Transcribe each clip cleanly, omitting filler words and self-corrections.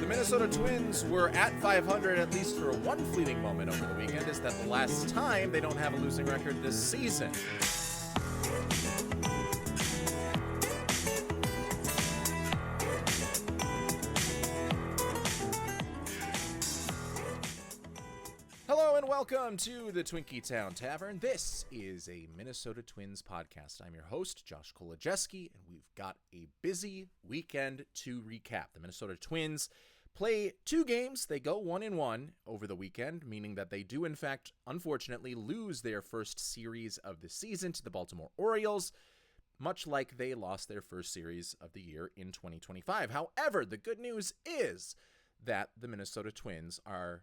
The Minnesota Twins were at 500 at least for one fleeting moment over the weekend. Is that the last time they don't have a losing record this season? Hello and welcome to the Twinkie Town Tavern. This is a Minnesota Twins podcast. I'm your host, Josh Kolojeski, and we've got a busy weekend to recap. The Minnesota Twins play two games. They go 1-1 over the weekend, meaning that they do, in fact, unfortunately, lose their first series of the season to the Baltimore Orioles, much like they lost their first series of the year in 2025. However, the good news is that the Minnesota Twins are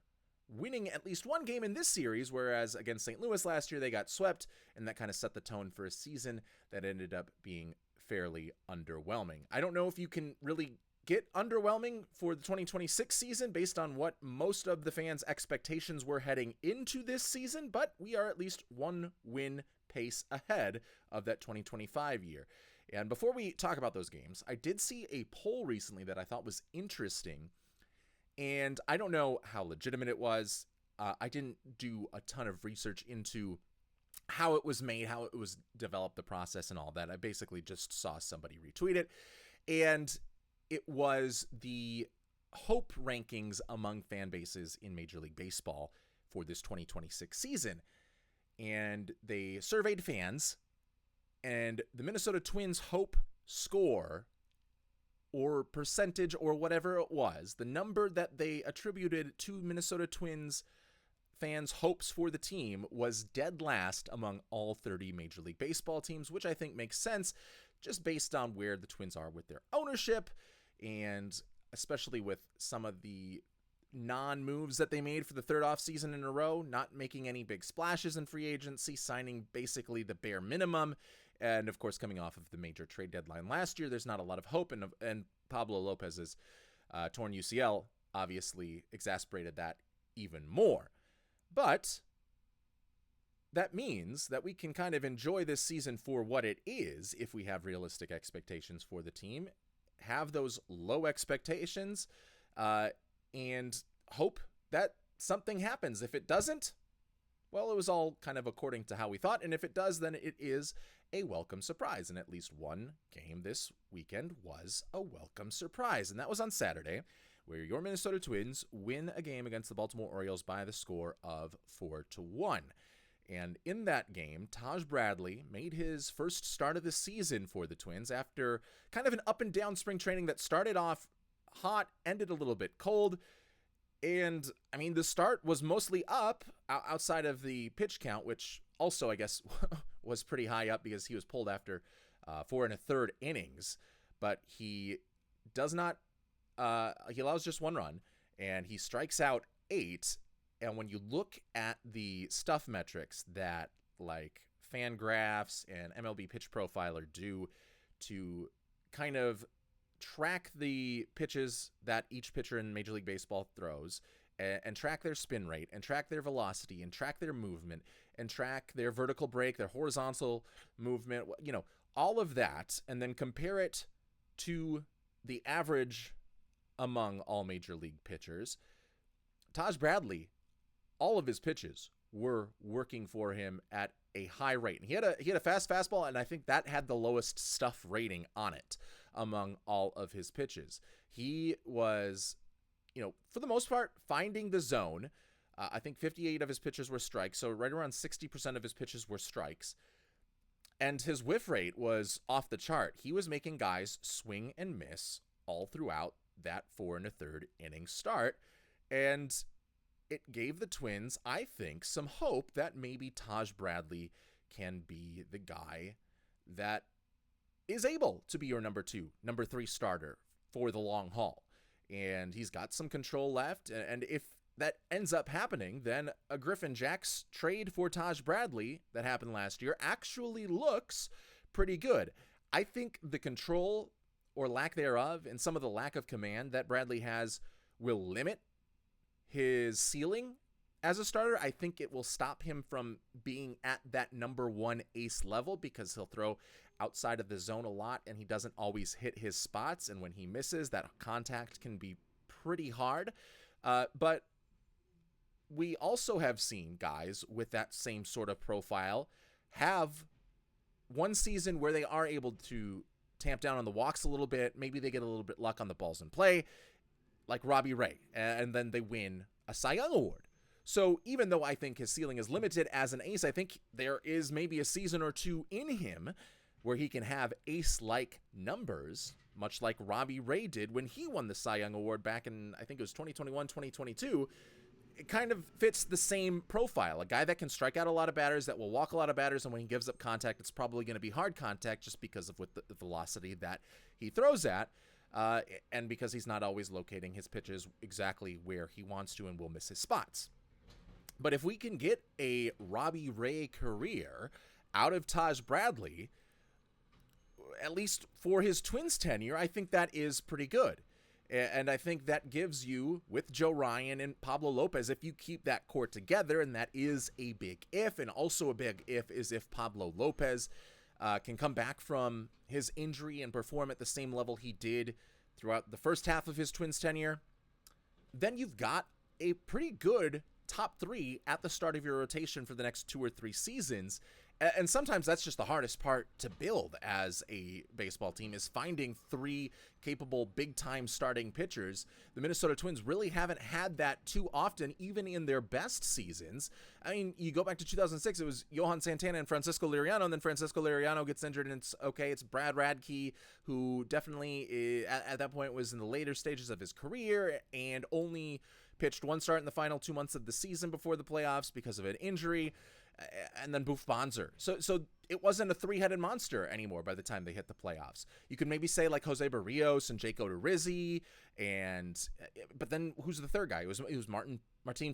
winning at least one game in this series, whereas against St. Louis last year, they got swept, and that kind of set the tone for a season that ended up being fairly underwhelming. I don't know if you can really get underwhelming for the 2026 season based on what most of the fans' expectations were heading into this season, but we are at least one win pace ahead of that 2025 year. And before we talk about those games, I did see a poll recently that I thought was interesting, and I don't know how legitimate it was. I didn't do a ton of research into how it was made, how it was developed, the process and all that. I basically just saw somebody retweet it, and it was the hope rankings among fan bases in Major League Baseball for this 2026 season. And they surveyed fans, and the Minnesota Twins hope score or percentage or whatever it was, the number that they attributed to Minnesota Twins fans' hopes for the team was dead last among all 30 Major League Baseball teams, which I think makes sense just based on where the Twins are with their ownership, and especially with some of the non-moves that they made for the third offseason in a row, not making any big splashes in free agency, signing basically the bare minimum, and of course coming off of the major trade deadline last year, there's not a lot of hope, and Pablo Lopez's torn UCL obviously exacerbated that even more. But that means that we can kind of enjoy this season for what it is if we have realistic expectations for the team, have those low expectations, and hope that something happens. If it doesn't, well, it was all kind of according to how we thought, and if it does, then it is a welcome surprise, and at least one game this weekend was a welcome surprise, and that was on Saturday, where your Minnesota Twins win a game against the Baltimore Orioles by the score of 4-1. And in that game, Taj Bradley made his first start of the season for the Twins after kind of an up and down spring training that started off hot, ended a little bit cold. And I mean, the start was mostly up outside of the pitch count, which also, I guess, was pretty high up because he was pulled after 4 1/3 innings. But he does not, he allows just one run, and he strikes out 8. And when you look at the stuff metrics that like Fangraphs and MLB Pitch Profiler do to kind of track the pitches that each pitcher in Major League Baseball throws, and track their spin rate, and track their velocity, and track their movement, and track their vertical break, their horizontal movement, you know, all of that, and then compare it to the average among all Major League pitchers, Taj Bradley, all of his pitches were working for him at a high rate. And he had a fast fastball, and I think that had the lowest stuff rating on it among all of his pitches. He was, you know, for the most part, finding the zone. I think 58 of his pitches were strikes, so right around 60% of his pitches were strikes. And his whiff rate was off the chart. He was making guys swing and miss all throughout that 4 1/3 inning start. And it gave the Twins, I think, some hope that maybe Taj Bradley can be the guy that is able to be your number 2, number 3 starter for the long haul. And he's got some control left. And if that ends up happening, then a Griffin Jax trade for Taj Bradley that happened last year actually looks pretty good. I think the control or lack thereof and some of the lack of command that Bradley has will limit his ceiling as a starter. I think it will stop him from being at that number 1 ace level because he'll throw outside of the zone a lot and he doesn't always hit his spots. And when he misses, that contact can be pretty hard. But we also have seen guys with that same sort of profile have one season where they are able to tamp down on the walks a little bit. Maybe they get a little bit luck on the balls in play, like Robbie Ray, and then they win a Cy Young Award. So even though I think his ceiling is limited as an ace, I think there is maybe a season or two in him where he can have ace-like numbers, much like Robbie Ray did when he won the Cy Young Award back in, I think it was 2021, 2022. It kind of fits the same profile. A guy that can strike out a lot of batters, that will walk a lot of batters, and when he gives up contact, it's probably going to be hard contact just because of with the velocity that he throws at, and because he's not always locating his pitches exactly where he wants to and will miss his spots. But if we can get a Robbie Ray career out of Taj Bradley, at least for his Twins tenure, I think that is pretty good. And I think that gives you, with Joe Ryan and Pablo Lopez, if you keep that core together, and that is a big if, and also a big if is if Pablo Lopez can come back from his injury and perform at the same level he did throughout the first half of his Twins tenure, then you've got a pretty good top three at the start of your rotation for the next 2 or 3 seasons. And sometimes that's just the hardest part to build as a baseball team, is finding 3 capable big-time starting pitchers. The Minnesota Twins really haven't had that too often, even in their best seasons. I mean, you go back to 2006, it was Johan Santana and Francisco Liriano, and then Francisco Liriano gets injured, and it's okay. It's Brad Radke, who definitely at that point was in the later stages of his career and only pitched 1 start in the final 2 months of the season before the playoffs because of an injury. And then Boof Bonser. So it wasn't a 3-headed monster anymore by the time they hit the playoffs. You could maybe say like Jose Barrios and Jake Odorizzi, but then who's the third guy? It was Martin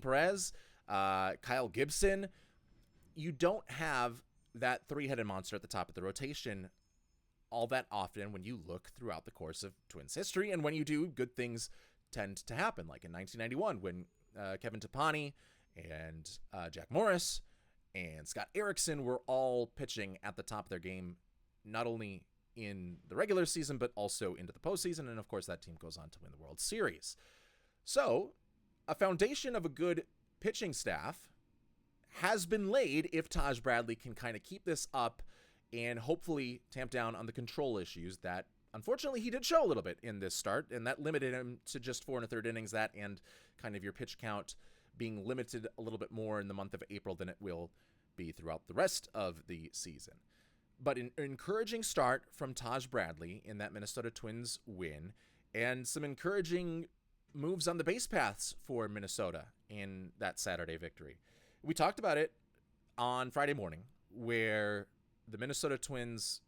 Perez, Kyle Gibson. You don't have that 3-headed monster at the top of the rotation all that often when you look throughout the course of Twins history, and when you do, good things tend to happen. Like in 1991 when Kevin Tapani and Jack Morris and Scott Erickson were all pitching at the top of their game, not only in the regular season, but also into the postseason. And of course, that team goes on to win the World Series. So a foundation of a good pitching staff has been laid if Taj Bradley can kind of keep this up and hopefully tamp down on the control issues that unfortunately he did show a little bit in this start, and that limited him to just 4 1/3 innings, that and kind of your pitch count being limited a little bit more in the month of April than it will be throughout the rest of the season. But an encouraging start from Taj Bradley in that Minnesota Twins win, and some encouraging moves on the base paths for Minnesota in that Saturday victory. We talked about it on Friday morning, where the Minnesota Twins,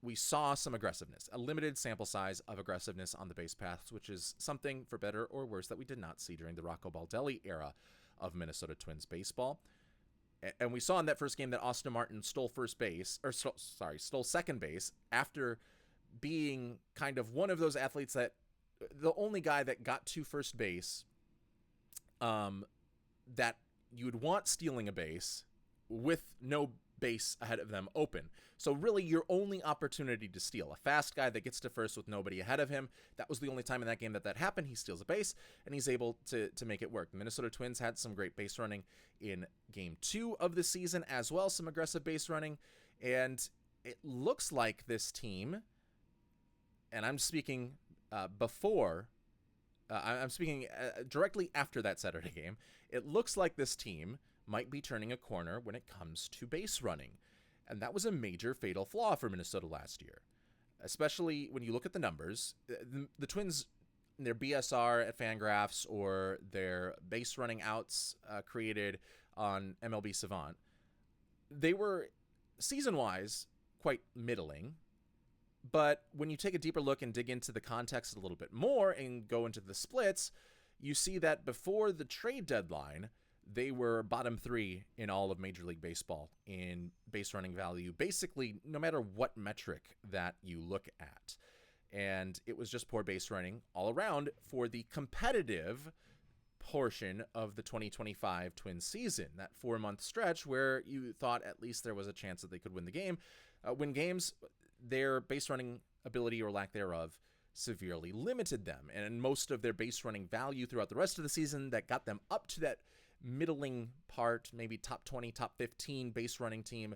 we saw some aggressiveness, a limited sample size of aggressiveness on the base paths, which is something, for better or worse, that we did not see during the Rocco Baldelli era of Minnesota Twins baseball. And we saw in that first game that Austin Martin stole second base after being kind of one of those athletes that the only guy that got to first base that you would want stealing a base with no base ahead of them open. So really your only opportunity to steal, a fast guy that gets to first with nobody ahead of him. That was the only time in that game that happened. He steals a base and he's able to make it work. The Minnesota Twins had some great base running in game 2 of the season as well, some aggressive base running. And it looks like this team, and I'm speaking directly after that Saturday game, it looks like this team might be turning a corner when it comes to base running. And that was a major fatal flaw for Minnesota last year, especially when you look at the numbers. The Twins, their BSR at Fangraphs or their base running outs created on MLB Savant, they were season-wise quite middling. But when you take a deeper look and dig into the context a little bit more and go into the splits, you see that before the trade deadline, they were bottom 3 in all of Major League Baseball in base running value, basically no matter what metric that you look at. And it was just poor base running all around for the competitive portion of the 2025 Twins season, that 4-month stretch where you thought at least there was a chance that they could win games. Their base running ability or lack thereof severely limited them. And most of their base running value throughout the rest of the season that got them up to that middling part, maybe top 20, top 15 base running team,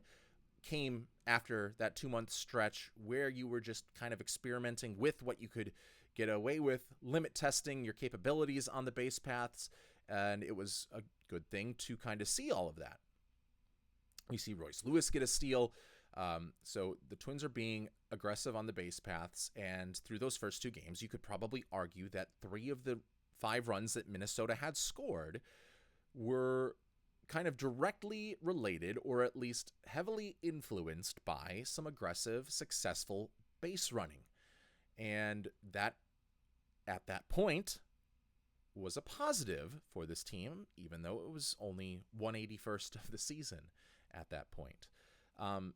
came after that 2-month stretch where you were just kind of experimenting with what you could get away with, limit testing your capabilities on the base paths, and it was a good thing to kind of see all of that. We see Royce Lewis get a steal. So the Twins are being aggressive on the base paths, and through those first 2 games, you could probably argue that 3 of the 5 runs that Minnesota had scored were kind of directly related, or at least heavily influenced by some aggressive, successful base running. And that, at that point, was a positive for this team, even though it was only 181st of the season at that point.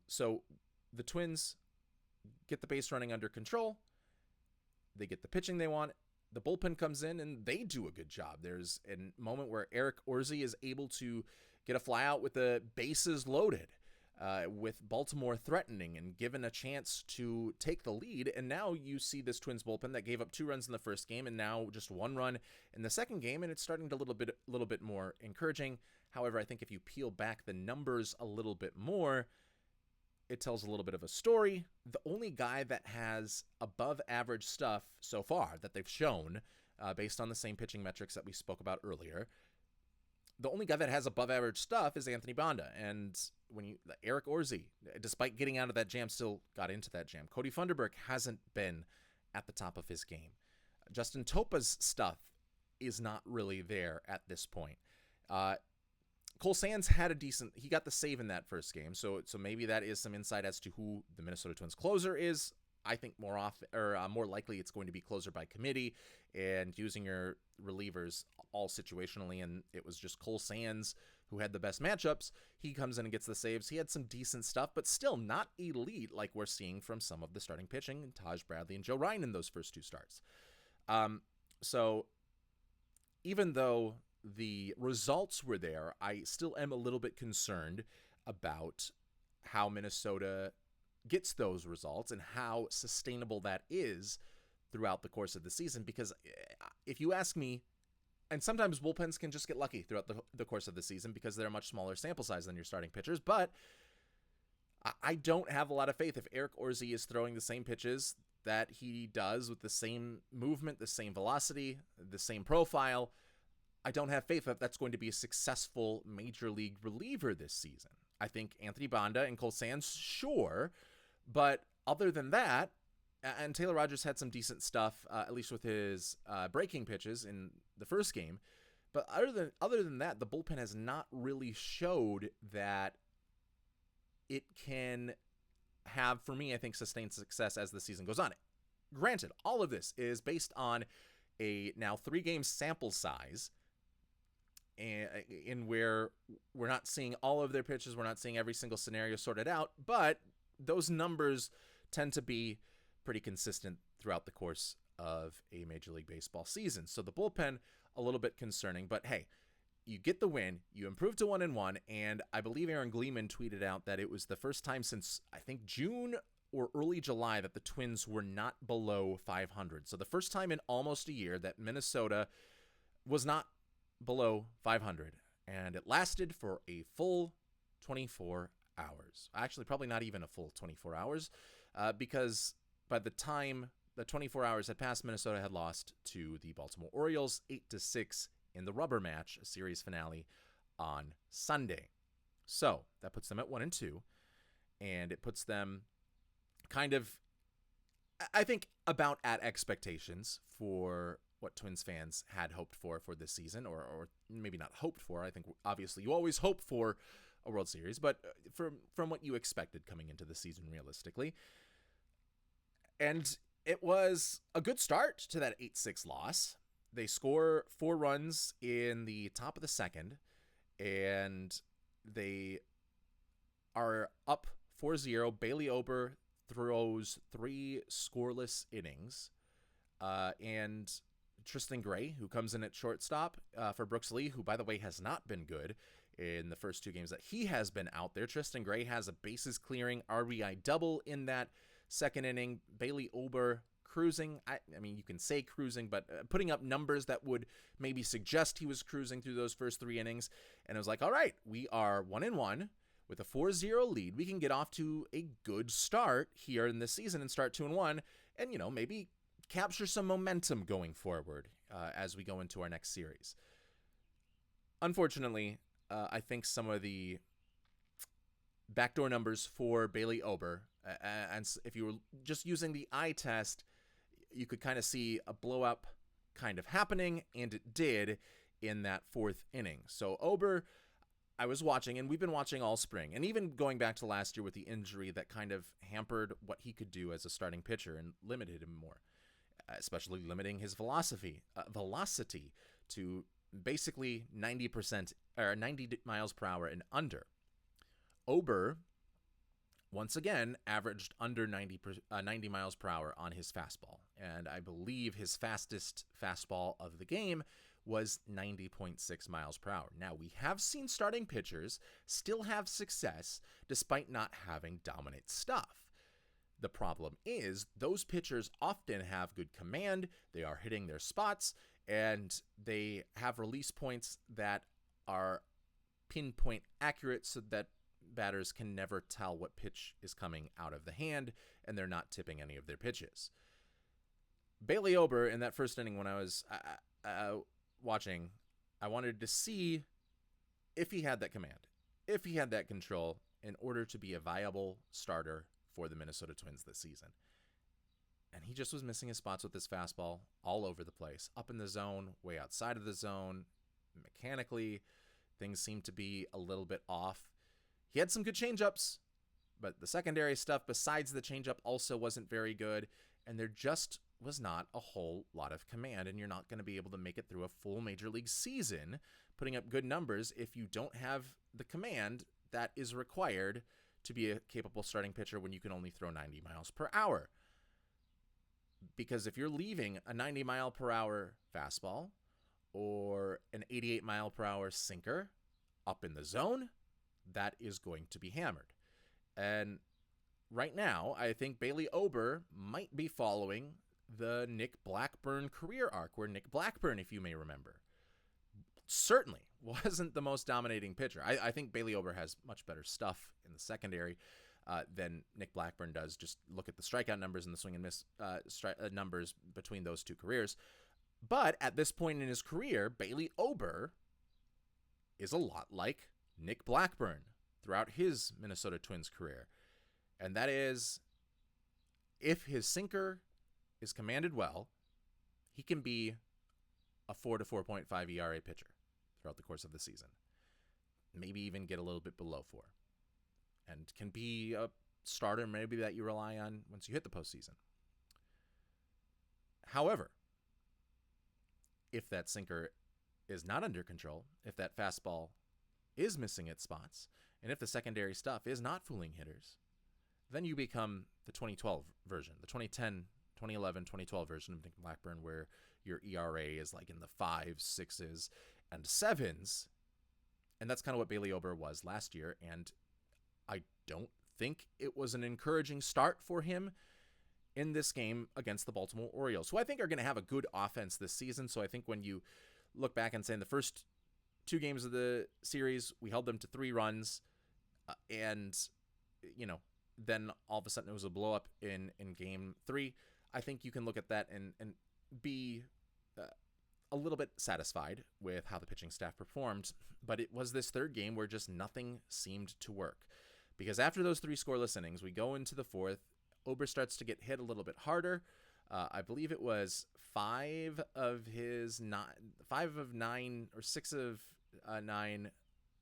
So the Twins get the base running under control. They get the pitching they want. The bullpen comes in and they do a good job. There's a moment where Eric Orsi is able to get a flyout with the bases loaded, with Baltimore threatening and given a chance to take the lead. And now you see this Twins bullpen that gave up 2 runs in the first game and now just 1 run in the second game, and it's starting to little bit more encouraging. However, I think if you peel back the numbers a little bit more, it tells a little bit of a story. The only guy that has above average stuff so far that they've shown, based on the same pitching metrics that we spoke about earlier, the only guy that has above average stuff is Anthony Banda. And Eric Orsi, despite getting out of that jam, still got into that jam. Cody Funderburk hasn't been at the top of his game. Justin Topa's stuff is not really there at this point. Cole Sands had he got the save in that first game, so maybe that is some insight as to who the Minnesota Twins closer is. I think more likely it's going to be closer by committee and using your relievers all situationally, and it was just Cole Sands who had the best matchups. He comes in and gets the saves. He had some decent stuff, but still not elite like we're seeing from some of the starting pitching, Taj Bradley and Joe Ryan in those first 2 starts. So even though the results were there, I still am a little bit concerned about how Minnesota gets those results and how sustainable that is throughout the course of the season. Because if you ask me, and sometimes bullpens can just get lucky throughout the course of the season because they're a much smaller sample size than your starting pitchers, but I don't have a lot of faith if Eric Orsi is throwing the same pitches that he does with the same movement, the same velocity, the same profile. I don't have faith that that's going to be a successful major league reliever this season. I think Anthony Banda and Cole Sands, sure, but other than that, and Taylor Rogers had some decent stuff, at least with his breaking pitches in the first game, but other than that, the bullpen has not really showed that it can have, for me, I think, sustained success as the season goes on. Granted, all of this is based on a now 3-game sample size, and in where we're not seeing all of their pitches, we're not seeing every single scenario sorted out, but those numbers tend to be pretty consistent throughout the course of a Major League Baseball season. So the bullpen, a little bit concerning, but hey, you get the win, you improve to 1-1, and I believe Aaron Gleeman tweeted out that it was the first time since, I think, June or early July that the Twins were not below 500. So the first time in almost a year that Minnesota was not below 500, and it lasted for a full 24 hours. Actually, probably not even a full 24 hours, because by the time the 24 hours had passed, Minnesota had lost to the Baltimore Orioles 8-6 in the rubber match, a series finale on Sunday. So that puts them at 1-2, and it puts them kind of, I think, about at expectations for what Twins fans had hoped for this season, or maybe not hoped for. I think obviously you always hope for a World Series, but from what you expected coming into the season realistically. And it was a good start to that 8-6 loss. They score 4 runs in the top of the second, and they are up 4-0. Bailey Ober throws 3 scoreless innings, and Tristan Gray, who comes in at shortstop for Brooks Lee, who, by the way, has not been good in the first 2 games that he has been out there. Tristan Gray has a bases clearing RBI double in that second inning. Bailey Ober cruising. I mean, you can say cruising, but putting up numbers that would maybe suggest he was cruising through those first 3 innings. And I was like, all right, we are 1-1 with a 4-0 lead. We can get off to a good start here in this season and start 2-1 and, maybe capture some momentum going forward as we go into our next series. Unfortunately, I think some of the backdoor numbers for Bailey Ober, and if you were just using the eye test, you could kind of see a blow up kind of happening, and it did in that 4th inning. So Ober, I was watching, and we've been watching all spring, and even going back to last year with the injury that kind of hampered what he could do as a starting pitcher and limited him more, especially limiting his velocity to basically 90% or 90 miles per hour and under. Ober, once again, averaged under 90 miles per hour on his fastball, and I believe his fastest fastball of the game was 90.6 miles per hour. Now, we have seen starting pitchers still have success despite not having dominant stuff. The problem is those pitchers often have good command, they are hitting their spots, and they have release points that are pinpoint accurate so that batters can never tell what pitch is coming out of the hand, and they're not tipping any of their pitches. Bailey Ober, in that first inning when I was watching, I wanted to see if he had that command, if he had that control in order to be a viable starter for the Minnesota Twins this season. And he just was missing his spots with his fastball all over the place, up in the zone, way outside of the zone. Mechanically, things seemed to be a little bit off. He had some good changeups, but the secondary stuff besides the changeup also wasn't very good, and there just was not a whole lot of command, and you're not going to be able to make it through a full major league season putting up good numbers if you don't have the command that is required to be a capable starting pitcher when you can only throw 90 miles per hour. Because if you're leaving a 90 mile per hour fastball or an 88 mile per hour sinker up in the zone, that is going to be hammered. And right now, I think Bailey Ober might be following the Nick Blackburn career arc, where Nick Blackburn, if you may remember, certainly wasn't the most dominating pitcher. I think Bailey Ober has much better stuff in the secondary than Nick Blackburn does. Just look at the strikeout numbers and the swing and miss numbers between those two careers. But at this point in his career, Bailey Ober is a lot like Nick Blackburn throughout his Minnesota Twins career. And that is, if his sinker is commanded well, he can be a 4 to 4.5 ERA pitcher throughout the course of the season. Maybe even get a little bit below 4. And can be a starter maybe that you rely on once you hit the postseason. However, if that sinker is not under control, if that fastball is missing its spots, and if the secondary stuff is not fooling hitters, then you become the 2012 version, the 2010, 2011, 2012 version of Nick Blackburn, where your ERA is like in the 5s, 6s, and 7s. And that's kind of what Bailey Ober was last year. And I don't think it was an encouraging start for him in this game against the Baltimore Orioles, who I think are going to have a good offense this season. So I think when you look back and say in the first 2 games of the series, we held them to 3 runs, and, then all of a sudden it was a blow up in game 3. I think you can look at that and be a little bit satisfied with how the pitching staff performed. But it was this 3rd game where just nothing seemed to work. Because after those 3 scoreless innings, we go into the 4th. Ober starts to get hit a little bit harder. I believe it was 5 of 9 or 6 of 9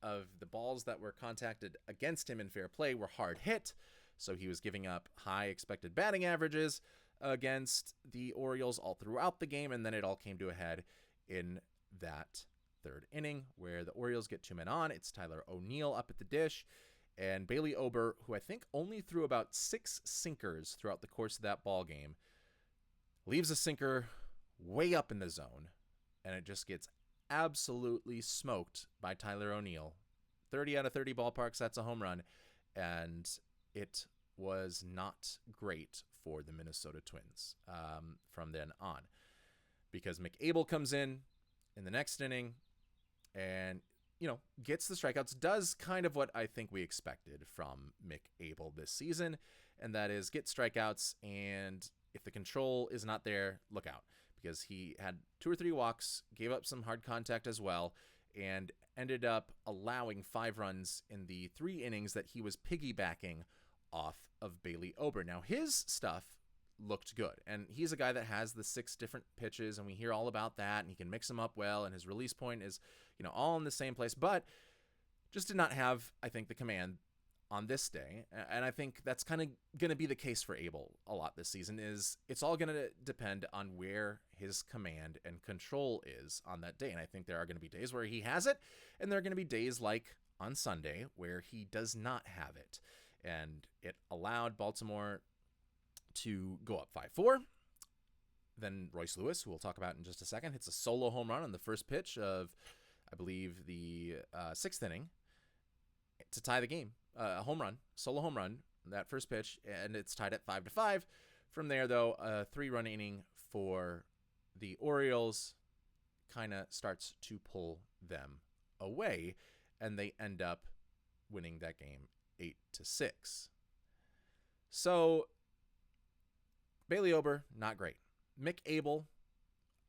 of the balls that were contacted against him in fair play were hard hit. So he was giving up high expected batting averages against the Orioles all throughout the game. And then it all came to a head in that 3rd inning where the Orioles get 2 men on. It's Tyler O'Neill up at the dish. And Bailey Ober, who I think only threw about 6 sinkers throughout the course of that ball game, leaves a sinker way up in the zone, and it just gets absolutely smoked by Tyler O'Neill. 30 out of 30 ballparks, that's a home run, and it was not great for the Minnesota Twins from then on, because Mick Abel comes in the next inning and, gets the strikeouts, does kind of what I think we expected from Mick Abel this season, and that is get strikeouts, and if the control is not there, look out, because he had 2 or 3 walks, gave up some hard contact as well, and ended up allowing 5 runs in the 3 innings that he was piggybacking off of Bailey Ober. Now, his stuff looked good, and he's a guy that has the 6 different pitches, and we hear all about that, and he can mix them up well, and his release point is, all in the same place, but just did not have, I think, the command on this day. And I think that's kind of going to be the case for Abel a lot this season. Is it's all going to depend on where his command and control is on that day. And I think there are going to be days where he has it, and there are going to be days like on Sunday where he does not have it. And it allowed Baltimore to go up 5-4. Then Royce Lewis, who we'll talk about in just a second, hits a solo home run on the first pitch of, I believe, the 6th inning to tie the game. A home run, solo home run, that first pitch, and it's tied at 5-5. From there, though, a 3-run inning for the Orioles kind of starts to pull them away, and they end up winning that game 8-6. So, Bailey Ober, not great. Mick Abel,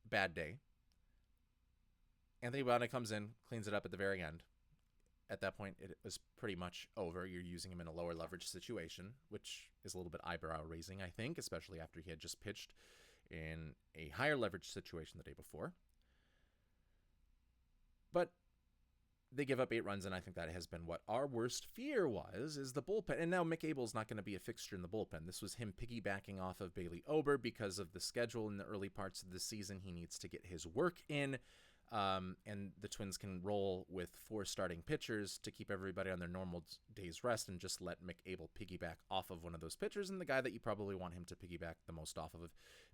bad day. Anthony Bonda comes in, cleans it up at the very end. At that point, it was pretty much over. You're using him in a lower leverage situation, which is a little bit eyebrow raising, I think, especially after he had just pitched in a higher leverage situation the day before. But they give up 8 runs, and I think that has been what our worst fear was, is the bullpen. And now Mick Abel's not going to be a fixture in the bullpen. This was him piggybacking off of Bailey Ober because of the schedule in the early parts of the season. He needs to get his work in. And the Twins can roll with 4 starting pitchers to keep everybody on their normal day's rest and just let Mick Abel piggyback off of one of those pitchers. And the guy that you probably want him to piggyback the most off of,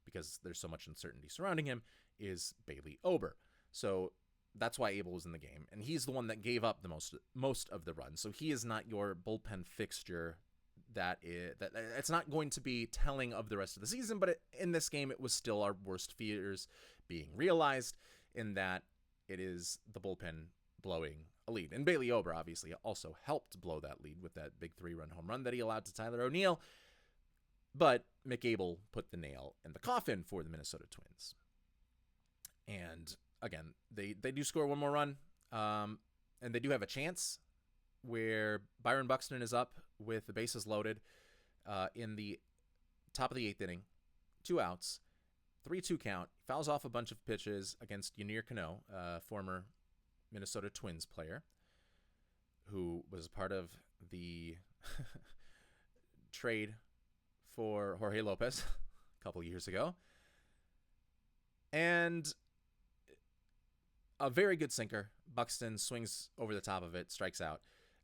because there's so much uncertainty surrounding him, is Bailey Ober. So that's why Abel was in the game. And he's the one that gave up the most of the runs. So he is not your bullpen fixture. It's not going to be telling of the rest of the season, but in this game, it was still our worst fears being realized, in that it is the bullpen blowing a lead. And Bailey Ober obviously also helped blow that lead with that big 3-run home run that he allowed to Tyler O'Neill. But Mick Abel put the nail in the coffin for the Minnesota Twins. And again, they do score one more run, and they do have a chance where Byron Buxton is up with the bases loaded in the top of the 8th inning, 2 outs. 3-2 count, fouls off a bunch of pitches against Ynier Cano, former Minnesota Twins player, who was part of the trade for Jorge Lopez a couple years ago. And a very good sinker. Buxton swings over the top of it, strikes out.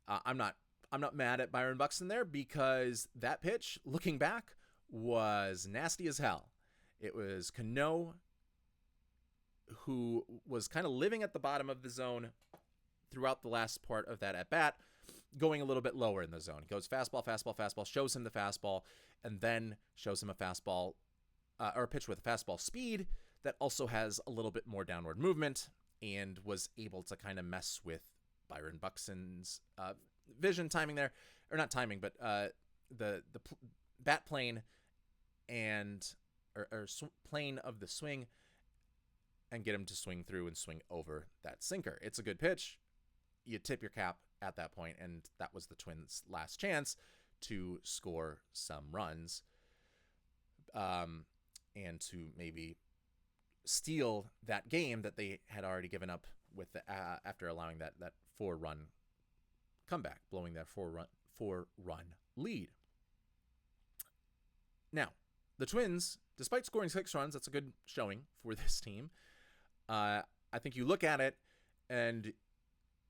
I'm not mad at Byron Buxton there, because that pitch, looking back, was nasty as hell. It was Cano, who was kind of living at the bottom of the zone throughout the last part of that at-bat, going a little bit lower in the zone. He goes fastball, fastball, fastball, shows him the fastball, and then shows him a fastball, or a pitch with a fastball speed that also has a little bit more downward movement, and was able to kind of mess with Byron Buxton's vision timing there. Or not timing, but the bat plane and... plane of the swing, and get him to swing through and swing over that sinker. It's a good pitch. You tip your cap at that point, and that was the Twins' last chance to score some runs, and to maybe steal that game that they had already given up with after allowing that 4-run comeback, blowing that 4-run lead. Now, the Twins, despite scoring 6 runs, that's a good showing for this team. I think you look at it and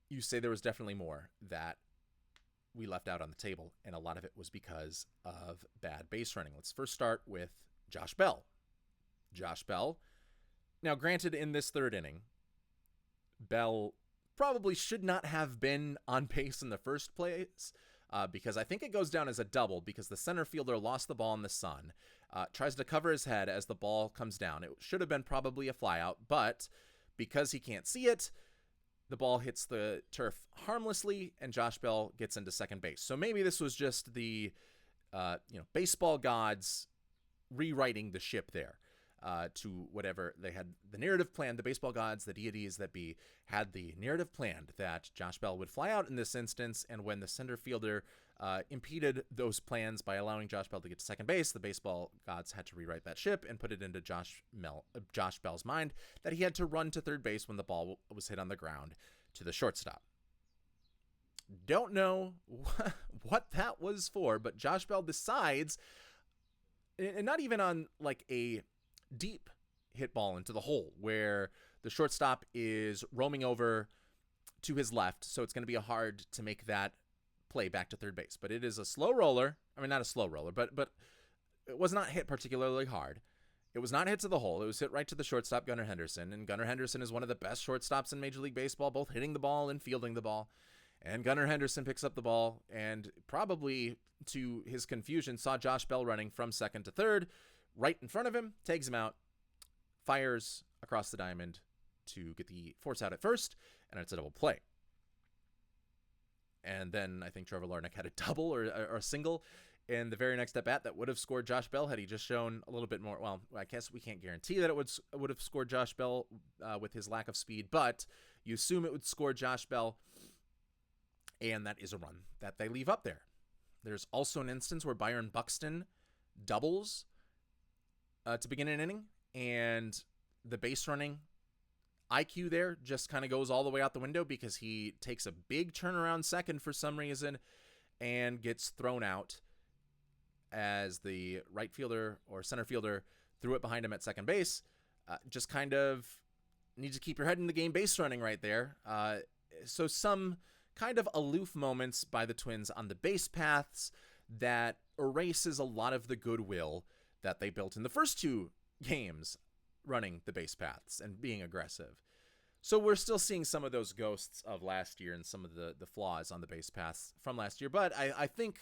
you say there was definitely more that we left out on the table, and a lot of it was because of bad base running. Let's first start with Josh Bell. Josh Bell, now granted, in this 3rd inning, Bell probably should not have been on base in the first place, because I think it goes down as a double because the center fielder lost the ball in the sun, tries to cover his head as the ball comes down. It should have been probably a flyout, but because he can't see it, the ball hits the turf harmlessly, and Josh Bell gets into second base. So maybe this was just the baseball gods rewriting the ship there to whatever they had the narrative planned. The baseball gods, the deities that be, had the narrative planned that Josh Bell would fly out in this instance, and when the center fielder impeded those plans by allowing Josh Bell to get to second base, the baseball gods had to rewrite that ship and put it into Josh Bell's mind that he had to run to third base when the ball was hit on the ground to the shortstop. Don't know what that was for, but Josh Bell decides, and not even on like a deep hit ball into the hole where the shortstop is roaming over to his left, so it's going to be hard to make that play back to third base. But it is a slow roller. I mean, not a slow roller, but it was not hit particularly hard. It was not hit to the hole. It was hit right to the shortstop, Gunnar Henderson. And Gunnar Henderson is one of the best shortstops in Major League Baseball, both hitting the ball and fielding the ball. And Gunnar Henderson picks up the ball and probably to his confusion saw Josh Bell running from second to third right in front of him, tags him out, fires across the diamond to get the force out at first, and it's a double play. And then I think Trevor Larnach had a double or a single in the very next at-bat that would have scored Josh Bell had he just shown a little bit more. Well, I guess we can't guarantee that it would have scored Josh Bell with his lack of speed, but you assume it would score Josh Bell, and that is a run that they leave up there. There's also an instance where Byron Buxton doubles to begin an inning, and the base running IQ there just kind of goes all the way out the window because he takes a big turnaround second for some reason and gets thrown out as the right fielder or center fielder threw it behind him at second base. Just kind of need to keep your head in the game base running right there. So some kind of aloof moments by the Twins on the base paths that erases a lot of the goodwill that they built in the first two games running the base paths and being aggressive. So we're still seeing some of those ghosts of last year and some of the flaws on the base paths from last year. But I think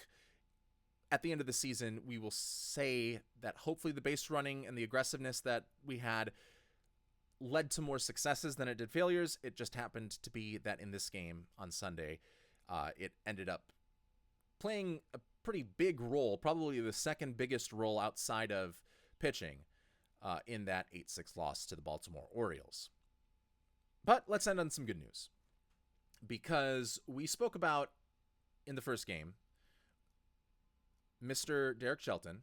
at the end of the season, we will say that hopefully the base running and the aggressiveness that we had led to more successes than it did failures. It just happened to be that in this game on Sunday, it ended up playing a pretty big role, probably the second biggest role outside of pitching in that 8-6 loss to the Baltimore Orioles. But let's end on some good news, because we spoke about in the first game Mr. Derek Shelton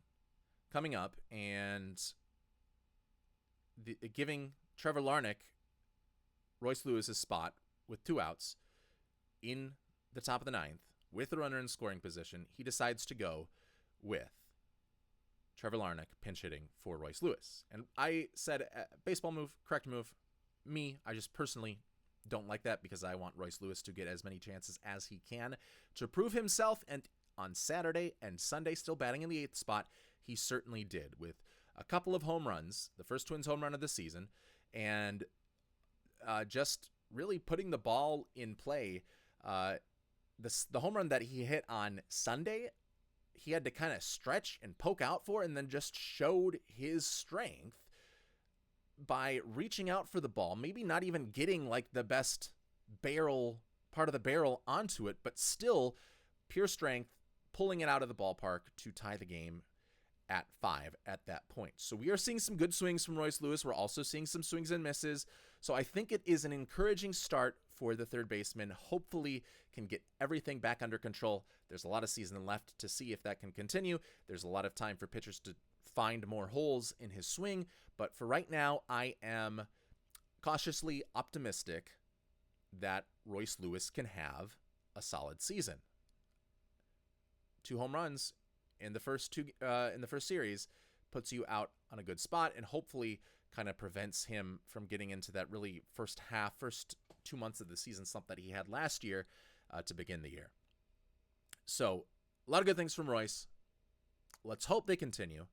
coming up and giving Trevor Larnach Royce Lewis' spot with 2 outs in the top of the 9th with a runner in scoring position. He decides to go with Trevor Larnach pinch hitting for Royce Lewis. And I said, baseball move, correct move. I just personally don't like that because I want Royce Lewis to get as many chances as he can to prove himself. And on Saturday and Sunday, still batting in the 8th spot, he certainly did with a couple of home runs, the first Twins home run of the season, and just really putting the ball in play. The home run that he hit on Sunday, he had to kind of stretch and poke out for, and then just showed his strength by reaching out for the ball, maybe not even getting like the best part of the barrel onto it, but still pure strength, pulling it out of the ballpark to tie the game at 5 at that point. So we are seeing some good swings from Royce Lewis. We're also seeing some swings and misses. So I think it is an encouraging start for the third baseman. Hopefully can get everything back under control. There's a lot of season left to see if that can continue. There's a lot of time for pitchers to find more holes in his swing. But for right now, I am cautiously optimistic that Royce Lewis can have a solid season. 2 home runs in the first series puts you out on a good spot and hopefully kind of prevents him from getting into that really first 2 months of the season slump that he had last year to begin the year. So a lot of good things from Royce. Let's hope they continue.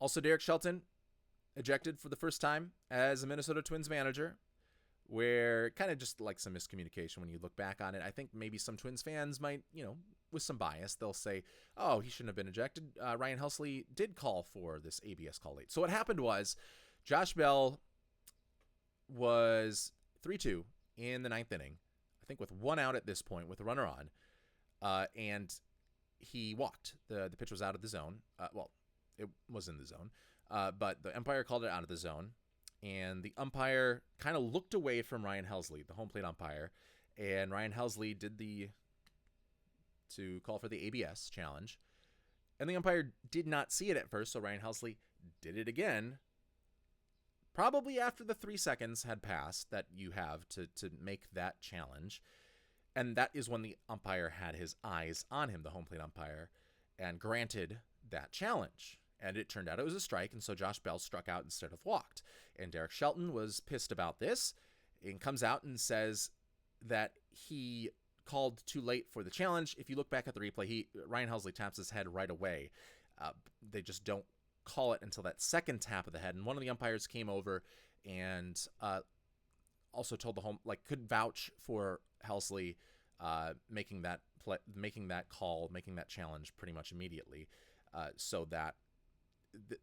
Also, Derek Shelton ejected for the first time as a Minnesota Twins manager, where kind of just like some miscommunication when you look back on it. I think maybe some Twins fans might, with some bias, they'll say, oh, he shouldn't have been ejected. Ryan Helsley did call for this ABS call late. So what happened was Josh Bell was 3-2 in the ninth inning, I think with one out at this point with a runner on, and he walked. The pitch was out of the zone. Well, it was in the zone, but the umpire called it out of the zone, and the umpire kind of looked away from Ryan Helsley, the home plate umpire, and Ryan Helsley did to call for the ABS challenge, and the umpire did not see it at first, so Ryan Helsley did it again, probably after the 3 seconds had passed that you have to make that challenge. And that is when the umpire had his eyes on him, the home plate umpire, and granted that challenge. And it turned out it was a strike, and so Josh Bell struck out instead of walked. And Derek Shelton was pissed about this and comes out and says that he called too late for the challenge. If you look back at the replay, Ryan Helsley taps his head right away. They just don't call it until that second tap of the head. And one of the umpires came over and also told the home, could vouch for Helsley making that call, making that challenge pretty much immediately, so that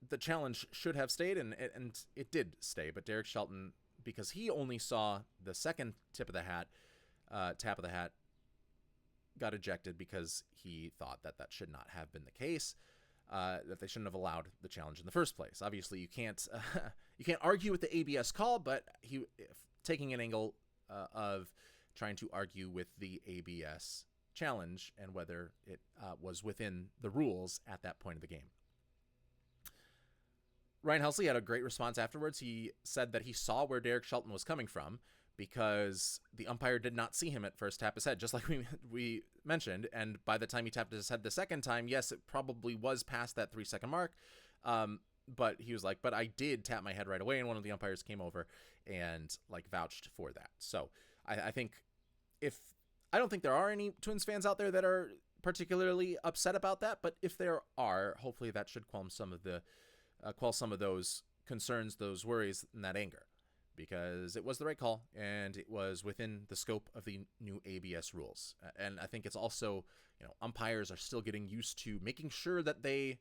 the challenge should have stayed, and it did stay. But Derek Shelton, because he only saw the second tap of the hat, got ejected because he thought that should not have been the case. That they shouldn't have allowed the challenge in the first place. Obviously, you can't argue with the ABS call, but taking an angle of trying to argue with the ABS challenge and whether it was within the rules at that point of the game. Ryan Helsley had a great response afterwards. He said that he saw where Derek Shelton was coming from because the umpire did not see him at first tap his head, just like we mentioned. And by the time he tapped his head the second time, yes, it probably was past that 3-second mark. But he was like, but I did tap my head right away. And one of the umpires came over and vouched for that. So I think I don't think there are any Twins fans out there that are particularly upset about that. But if there are, hopefully that should quell some of those concerns, those worries, and that anger. Because it was the right call, and it was within the scope of the new ABS rules. And I think it's also, umpires are still getting used to making sure that they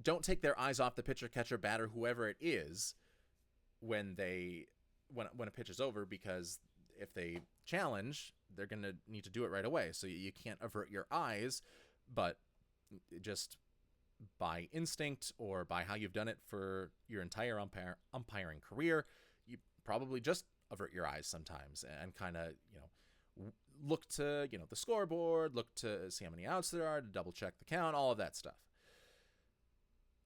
don't take their eyes off the pitcher, catcher, batter, whoever it is, when a pitch is over, because if they challenge, they're going to need to do it right away. So you can't avert your eyes, but just by instinct or by how you've done it for your entire umpiring career, you probably just avert your eyes sometimes and kind of, look to, the scoreboard, look to see how many outs there are, to double check the count, all of that stuff.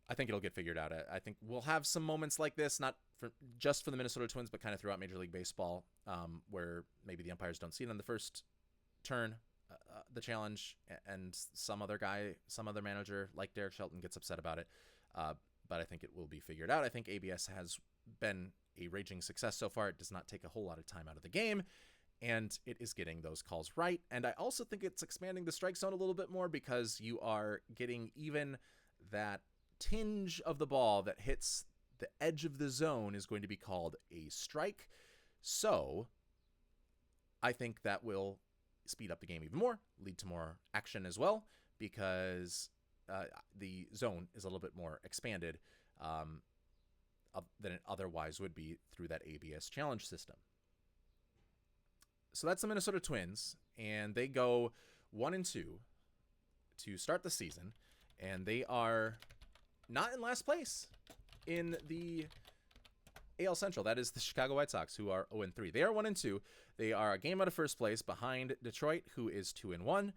I think it'll get figured out. I think we'll have some moments like this, not just for the Minnesota Twins, but kind of throughout Major League Baseball, where maybe the umpires don't see it on the first turn, the challenge, and some other manager like Derek Shelton gets upset about it. But I think it will be figured out. I think ABS has been a raging success so far. It does not take a whole lot of time out of the game, and it is getting those calls right. And I also think it's expanding the strike zone a little bit more, because you are getting even that tinge of the ball that hits the edge of the zone is going to be called a strike. So I think that will speed up the game even more, lead to more action as well, because the zone is a little bit more expanded than it otherwise would be through that ABS challenge system. So that's the Minnesota Twins, and they go 1-2 to start the season, and they are not in last place in the AL Central. That is the Chicago White Sox, who are 0-3. They are 1-2. They are a game out of first place behind Detroit, who is 2-1.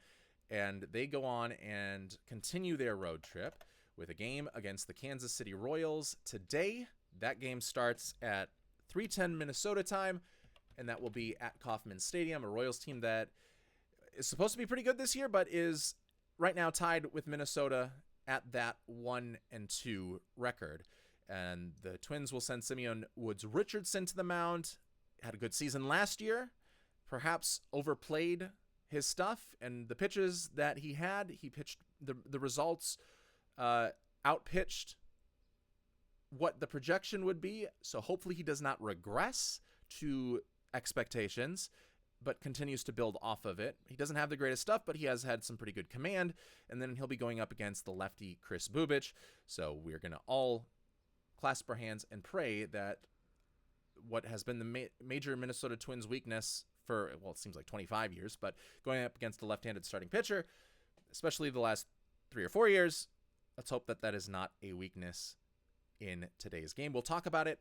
And they go on and continue their road trip with a game against the Kansas City Royals today. That game starts at 3:10 Minnesota time, and that will be at Kauffman Stadium, a Royals team that is supposed to be pretty good this year, but is right now tied with Minnesota at that 1-2 record. And the Twins will send Simeon Woods-Richardson to the mound. Had a good season last year, perhaps overplayed his stuff, and the pitches that he pitched, the results outpitched what the projection would be. So hopefully he does not regress to expectations, but continues to build off of it. He doesn't have the greatest stuff, but he has had some pretty good command, and then he'll be going up against the lefty Kris Bubic. So we're going to all clasp our hands and pray that what has been the major Minnesota Twins weakness for, well, it seems like 25 years, but going up against the left-handed starting pitcher, especially the last 3 or 4 years, let's hope that that is not a weakness in today's game. We'll talk about it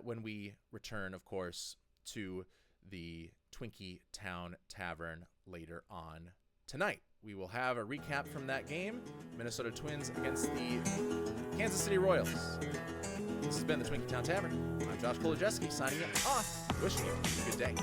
when we return, of course, to the Twinkie Town Tavern later on tonight. We will have a recap from that game, Minnesota Twins against the Kansas City Royals. This has been the Twinkie Town Tavern. I'm Josh Kolojeski signing off, wishing you a good day.